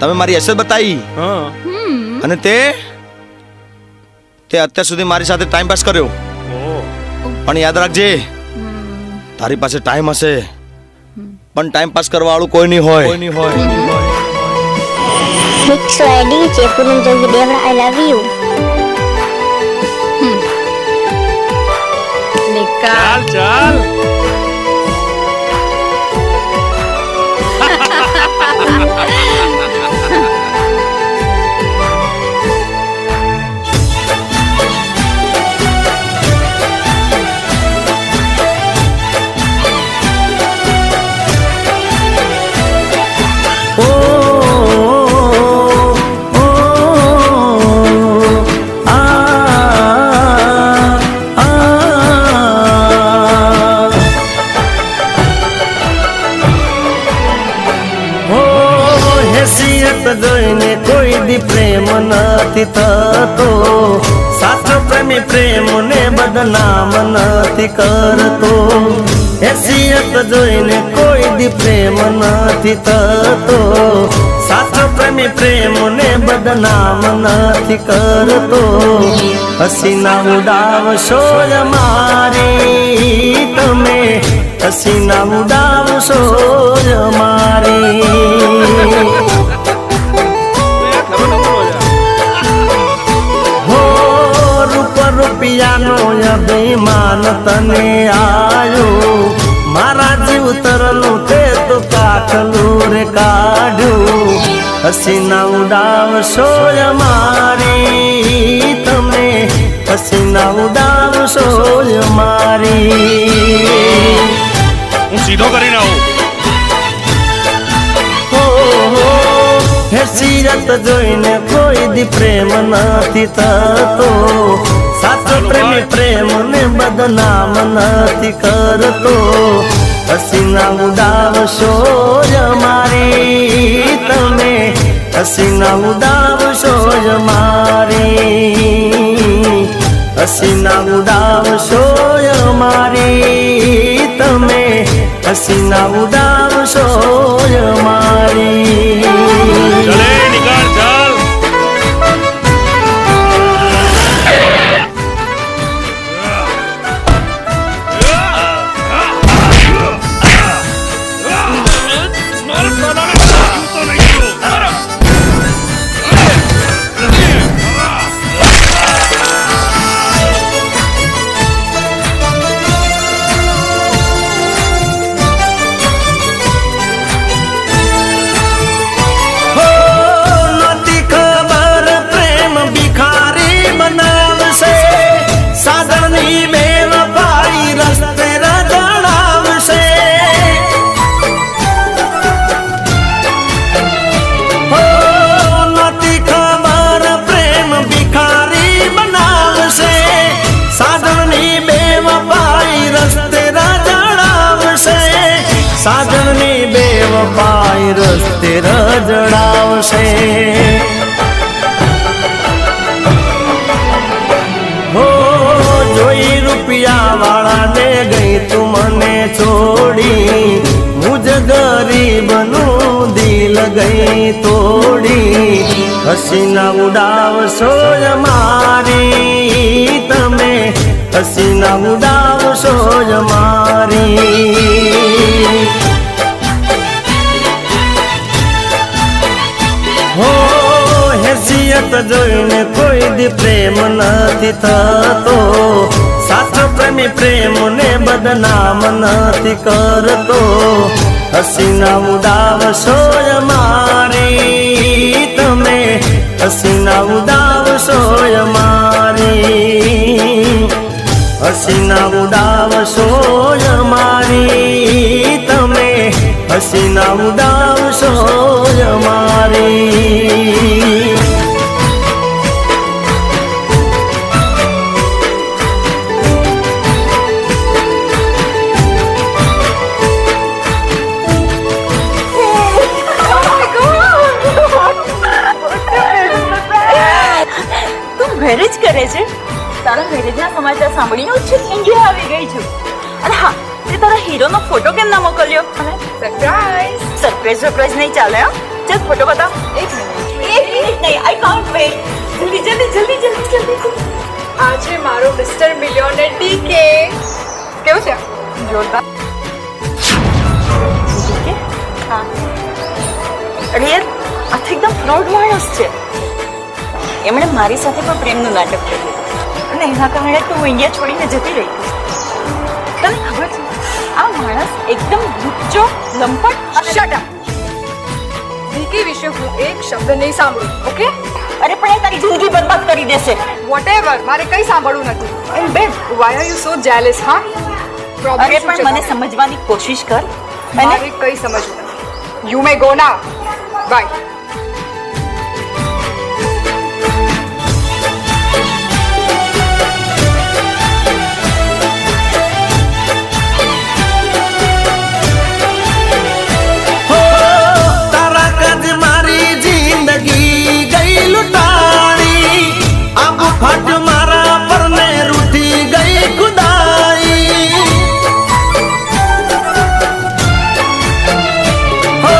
તમે મારી અસર બતાવી અને તે અત્યાર સુધી મારી સાથે ટાઈમ પાસ કર્યો, પણ યાદ રાખજે તારી પાસે ટાઈમ હશે પણ ટાઈમ પાસ કરવા વાળું કોઈ નહીં હોય. Mix lady je punung jogi devra I love you. નિકાલ ચાલ જોઈને કોઈ દી પ્રેમ નથી થતો, સાચો પ્રેમી પ્રેમ ને બદનામ નથી કરતો. હેસિયત જોઈને કોઈ દી પ્રેમ નથી થતો, સાચો પ્રેમી પ્રેમ ને બદનામ નથી કરતો. હસીના ઉડાવશો મારી તમે, હસીના ઉડાવશો મારી. રૂપિયાનો અભિમાન તને આયો, મારા જીવ તરલું તે તો કાકલું રે કાઢ્યું. હસીના ઉડાવશો મારી તમે, હસીના ઉડાવશો મારી. હું સીધો કરીને આવું. હેસિયત જોઈને કોઈ દી પ્રેમ નથી થતો, સાચો પ્રેમી પ્રેમ ને બદનામ નથી કરતો. હસીના ઉડાવશો મારી તમે, હસીના ઉડાવશો મારી. હસીના ઉડાવશો મારી તમે, હસીના ઉડાવશો મારી. ચલે નિકાલ ચાલ સાજણની બેવફાઈ રસ્તે રજડાવશે. હો જોઈ રૂપિયા વાળાને ગઈ તું મને છોડી, મુજ ગરીબનું દિલ ગઈ તોડી. હસીના ઉડાવશો મારી તમે, હસીના ઉડાવશો મારી. હો હેસિયત જોઈને કોઈ દી પ્રેમ નથી થતો, સાચો પ્રેમી પ્રેમ ને બદનામ નથી કરતો. હસીના ઉડાવશો મારી તમે, હસીના ઉડાવશો મારી. હસીના ઉડાવશો મારી તમે, હસીના ઉડાવશો મારી. મેરેજ કરે છે? તારા મેરેજના સમાચાર સાંભળીને હું છેક ઇન્ડિયા આવી ગઈ છું. અને હા, તે તારા હીરોનો ફોટો કેમ ના મોકલ્યો? અને સરપ્રાઈઝ સરપ્રાઈઝ નહીં ચાલે હા ચાલ ફોટો બતાવ એક મિનિટ નહીં આઈ કાન્ટ વેઇટ જલ્દી જલ્દી જલ્દી જલ્દી જલ્દી આજે મારો મિસ્ટર મિલિયનેર ડીકે કેવું છે જોરદાર હા અરે યાર આ તો એકદમ ફ્રોડ માણસ છે એમણે મારી સાથે પણ પ્રેમનું નાટક કર્યું અને એના કારણે તો હું ઇન્ડિયા છોડીને જતી રહી તને ખબર છે આ માણસ એકદમ લુચ્ચો લંપટ અને શટ અપ ડીકે વિશે હું એક શબ્દ નહીં સાંભળું ઓકે અરે પણ એ તારી જિંદગી બરબાદ કરી દેશે વોટેવર મારે કંઈ સાંભળવું નથી and babe why are you so jealous હા અરે પણ મને સમજવાની કોશિશ કર અને મારે કંઈ સમજવું નથી you may go now bye હો તારા કદ મારી જિંદગી ગઈ લૂંટાણી આબ ફાટ મારા પરને રૂઠી ગઈ ખુદાઈ હો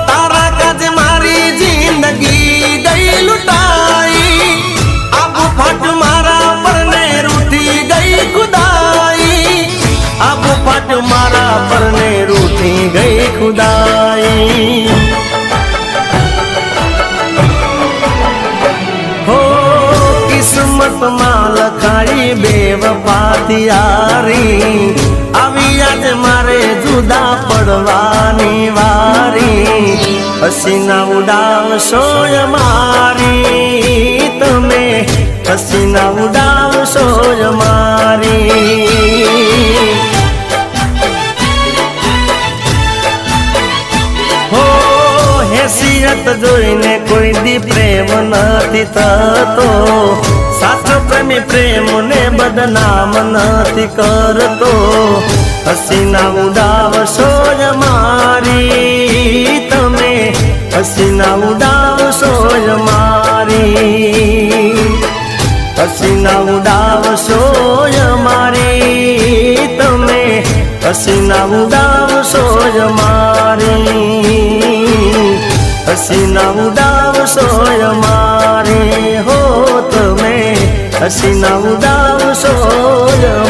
તારા કદ મારી જિંદગી ગઈ લૂંટાઈ આબ ફાટ મારા પરને રૂઠી ગઈ ખુદાઈ આબ ફાટ મારા પરને રૂઠી ગઈ ખુદાઈ હો કિસ્મત માં લખાઈ બેવફાથી યારી આવી આજ મારે જુદા પડવાની વારી હસીના ઉડાવશો મારી તમે હસીના ઉડાવશો મારી હો હેસિયત જોઈને કોઈ દી પ્રેમ નથી થતો સાચો પ્રેમી પ્રેમને બદનામ નથી કરતો હસીના ઉડાવશો મારી તમે હસીના ઉડાવશો મારી હસીના ઉડાવશો મારી તમે હસીના ઉડાવશો મારી હસીના ઉડાવશો મારી હો તમે હસીના ઉડાવશો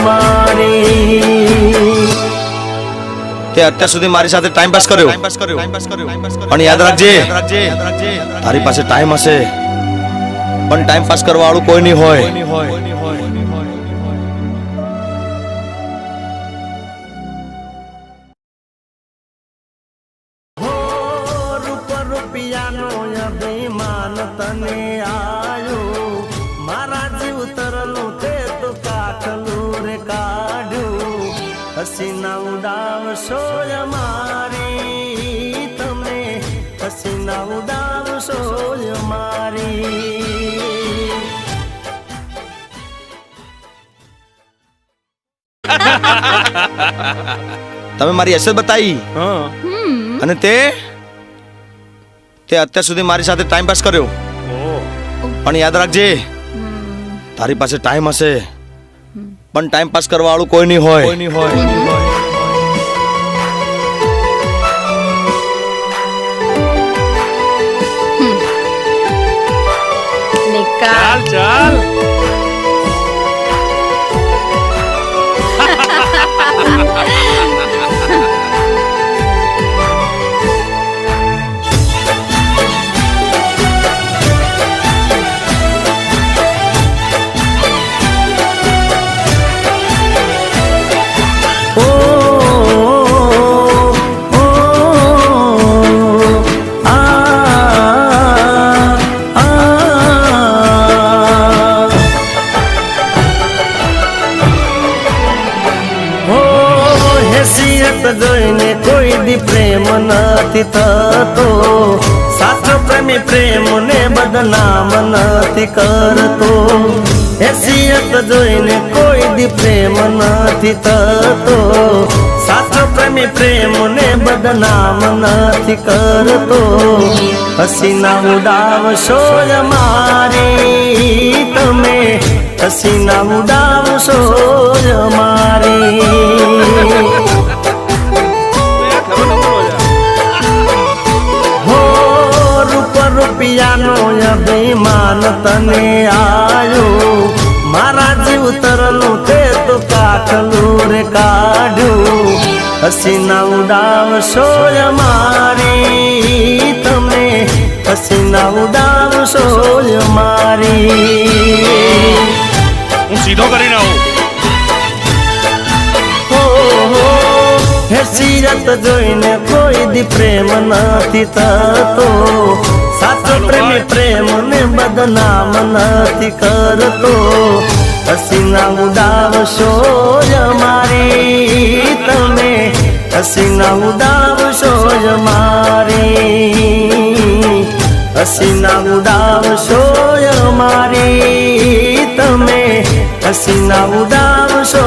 મારી તે અત્યાર સુધી મારી સાથે ટાઈમ પાસ કર્યો પણ યાદ રાખજે તારી પાસે ટાઈમ હશે પણ ટાઈમ પાસ કરવા વાળું કોઈ નહીં હોય રૂપ રૂપિયાનો અભિમાન તને આયો મારા જીવ તરલું તે તો કાઠલું રે કાઢ્યું હસીના ઉડાવશો મારી તમે હસીના ઉડાવશો મારી તમે મારી અસર બતાવી અને તે અત્યાર સુધી મારી સાથે ટાઈમ પાસ કર્યો પણ યાદ રાખજે તારી પાસે ટાઈમ હશે પણ ટાઈમ પાસ કરવા વાળું કોઈ નહીં હોય નિકાલ ચાલ જોઈને કોઈ દી પ્રેમ નથી થતો સાચો પ્રેમી પ્રેમને બદનામ નથી કરતો હેસિયત જોઈને કોઈ દી પ્રેમ નથી થતો સાચો પ્રેમી પ્રેમને બદનામ નથી કરતો હસીના ઉડાવશો મારી તમે હસીના ઉડાવશો મારી અભિમાન તને આયો મારા જીવતરનું તે તો કાકલું રે કાઢ્યું હસીના ઉડાવશો અમારી તમે હસીના ઉડાવશો અમારી હું સીધો કરીને આવું હે સીરત જોઈને કોઈ દી પ્રેમ નથી થતો સાચો પ્રેમી પ્રેમને બદનામ નથી કરતો હસીના ઉડાવશો અમારી તમે હસીના ઉડાવશો અમારી હસીના ઉડાવશો અમારી તમે હસીના ઉડાવશો